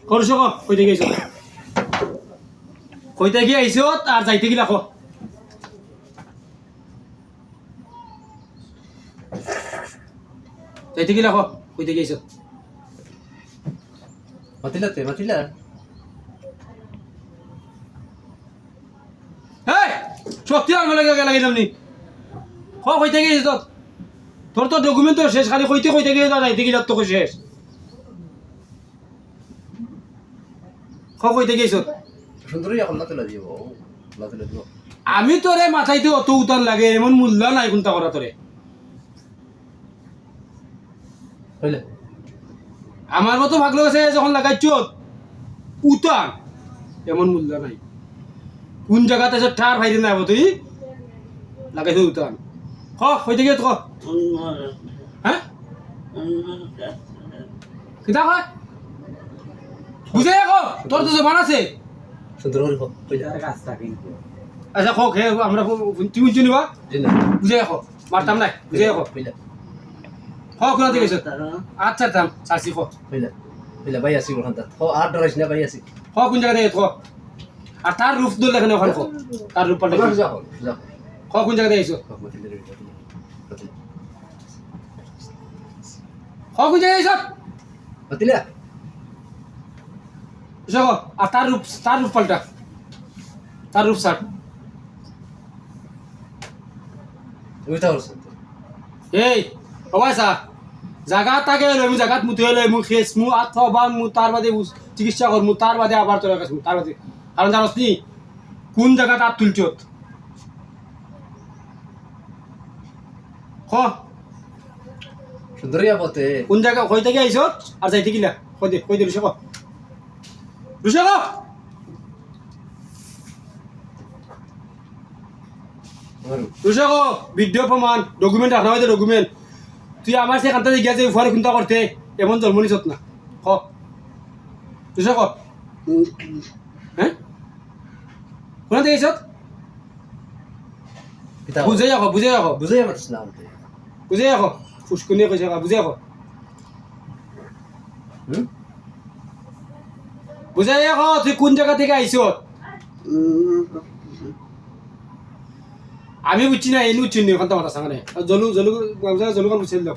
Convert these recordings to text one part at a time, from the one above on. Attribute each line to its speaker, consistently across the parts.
Speaker 1: করছো কইতে গেছো কইতে গিয়ে আইছো আর যাইতে গিলা কো যাইতে গিলা কো কইতে গেছো
Speaker 2: মাতিলা
Speaker 1: এই সত্যি আমার লাগে নামনি কইতে গেছো তোর তো ডকুমেন্ট তো শেষ খালি কইতে গিয়ে যাইতে গিলা তো শেষ কইতে গেছো
Speaker 2: সুন্দরই এখন লাতুলা দিব
Speaker 1: আমি তোরে মাথাইতে অত উতান লাগে এমন মূল্য নাই কোনটা করা তোরে
Speaker 2: হইলে
Speaker 1: আমার মতো ভাগলো আছে যখন লাগাইছ উতান এমন মূল্য নাই কোন জায়গাতে আছে ঠার ভাইরে নাই তুই লাগাইছ উতান হইতে গিয়ে তো হ্যাঁ কিতা হয় বুঝে রাখো তোর তো জবান আছে
Speaker 2: সুন্দর করে
Speaker 1: আচ্ছা খোক হে আমরা তুমি চিনিবা বুঝে রাখো মারতাম নাই বুঝে রাখো কোনা থেকে আচ্ছা থাম সাসি
Speaker 2: ভাই আসি ওখান আর ডরাইস না ভাই আসি
Speaker 1: কোন জায়গা থেকে আর তার রূপ দল এখানে ওখানে তার রূপ পাল্টে কোন জায়গা থেকে কোন জায়গায় এসো
Speaker 2: মাতিলা
Speaker 1: দেখো আর তার রূপ পাল্টা তার রূপ সার
Speaker 2: ওইটা হচ্ছে
Speaker 1: এই অবাইসা জায়গা তাকে আমি জায়গাত মুতে হলে মু খেস মু অথবা মু তার বাদে চিকিৎসা কর মু তার বাদে আবার তোর কাছে তার বাদে কারণ জানোস নি কোন জায়গা তার তুলছত
Speaker 2: সুন্দরিয়া পথে
Speaker 1: কোন জায়গা কই থেকে আইছ আর যাইতে গিলা কই দে রুশে ভিডিও প্রমাণ ডকুমেন্ট রাখা হয় ডকুমেন্ট তুই আমার সে কান্তা গিয়া যে উপহারে চিন্তা করতে এমন জন্ম নিছত না রুশে হ্যাঁ কোনা থেকে আইছত বুঝে যাও
Speaker 2: পারছিস না
Speaker 1: বুঝে যাও ফুসকুনিয়ে কইছে বুঝে যাও বুঝে যাও তুই কোন জায়গা থেকে আইছ আমি বুঝছি না এনু চিনি ওখান মাথা সামনে জলুকান বুঝছিল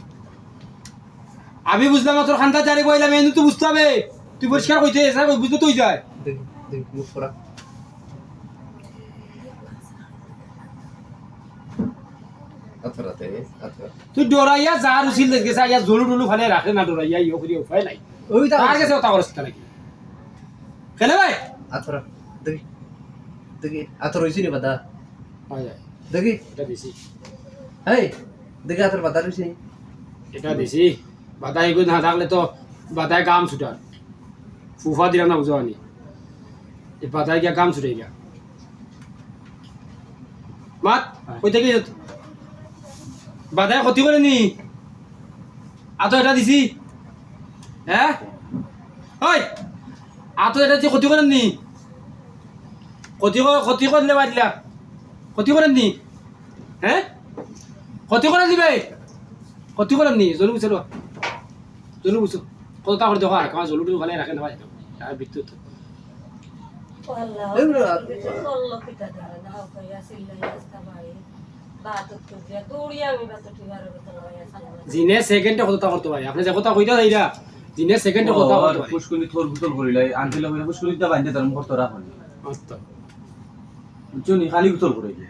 Speaker 1: আমি বুঝলাম তোর খান্তা জারি বইলাম এনু তো বুঝতে হবে তুই পরিষ্কার কইতে স্যার বুঝতে তুই যায় তুই ডরাইয়া যা রুচিল দেখে ইয়া জলু টলু ফালে রাখে না ডরাইয়া ইয়ে করি উপায় নাই তার কাছে ওটা করছ নাকি খেলে ভাই
Speaker 2: আতরা দেখি আতর হইছি নি বাদা দেখি
Speaker 1: এটা দিছি
Speaker 2: এই দেখি আতর বাদা হইছি
Speaker 1: এটা দিছি বাদাই গো না থাকলে তো বাদাই কাম ছুটার ফুফা দিলাম না বুঝানি এই বাদাই গিয়া কাম ছুটে গিয়া মাত কই থেকে বাদাই ক্ষতি করে নি আতো এটা দিছি হ্যাঁ ওই আতো এটা যে ক্ষতি করেন নি ক্ষতি করলে বাড়িলা ক্ষতি করেন নি হ্যাঁ ক্ষতি করেন নি ভাই ক্ষতি করেন নি জলু বুঝলো কতটা করে দেখো আর কারণ জলুটু ভালো রাখেন ভাই আর বিদ্যুৎ জিনে সেকেন্ডে কতটা করতে ভাই আপনি যে কথা কইতা যাইরা জিনে সেকেন্ডে কথা করতে ভাই
Speaker 3: পুষ্কুনি থোর বুতল করিলাই আনছিল মানে পুষ্কুনি তা বান্ধে ধর্ম করতে রাখো
Speaker 1: আচ্ছা
Speaker 3: চুনি খালি বুতল করে দি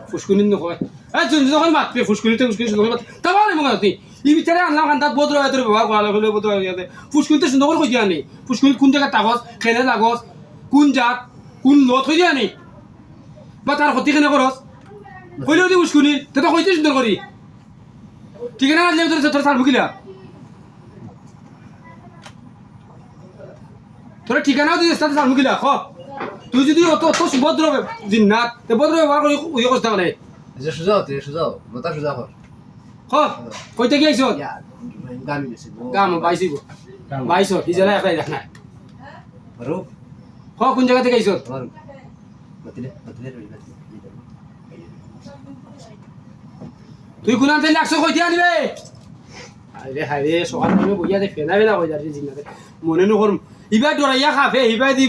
Speaker 1: ফুসকুনি নকয় এই চুন যখন মাতবে ফুসকুনিতে সুন্দর মাত তাবার মনে তুই ই বিচারে আনলাম কান্তা বদর হয় তোর ব্যবহার করা লাগলে বদর হয় যাতে ফুসকুনিতে সুন্দর করে কই দিয়া নি ফুসকুনি কোন জায়গা তাগস কেনে লাগস কোন জাত কোন লত হই দিয়া নি বা তার ক্ষতি কেনে করস কইলেও দি ফুসকুনি তেটা কইতে সুন্দর করি ঠিক না আনলে তোর সার ভুকিলা তোর ঠিকানাও দিস তাতে সার ভুকিলা খ তুই যদি অত সুভদ্র দিন না তে ভদ্র ব্যবহার করি ইয়ে করতে পারে
Speaker 2: যে সুজাও মাথা সুজা কর
Speaker 1: কইতে কি আইছো
Speaker 2: গামি গেছে
Speaker 1: গাম বাইছো হিজলা একলাই দেখ না
Speaker 2: মারো
Speaker 1: কোন জায়গা থেকে আইছো
Speaker 2: মারো মাতিলে
Speaker 1: তুই কোন আনতে লাগছো কইতে আনিবে হাইরে হাইরে সকাল টাইমে বইয়া দে ফেনা ফেনা কই যাচ্ছে জিনাতে মনে নকরম ইবা ডরাইয়া খাফে ইবা দি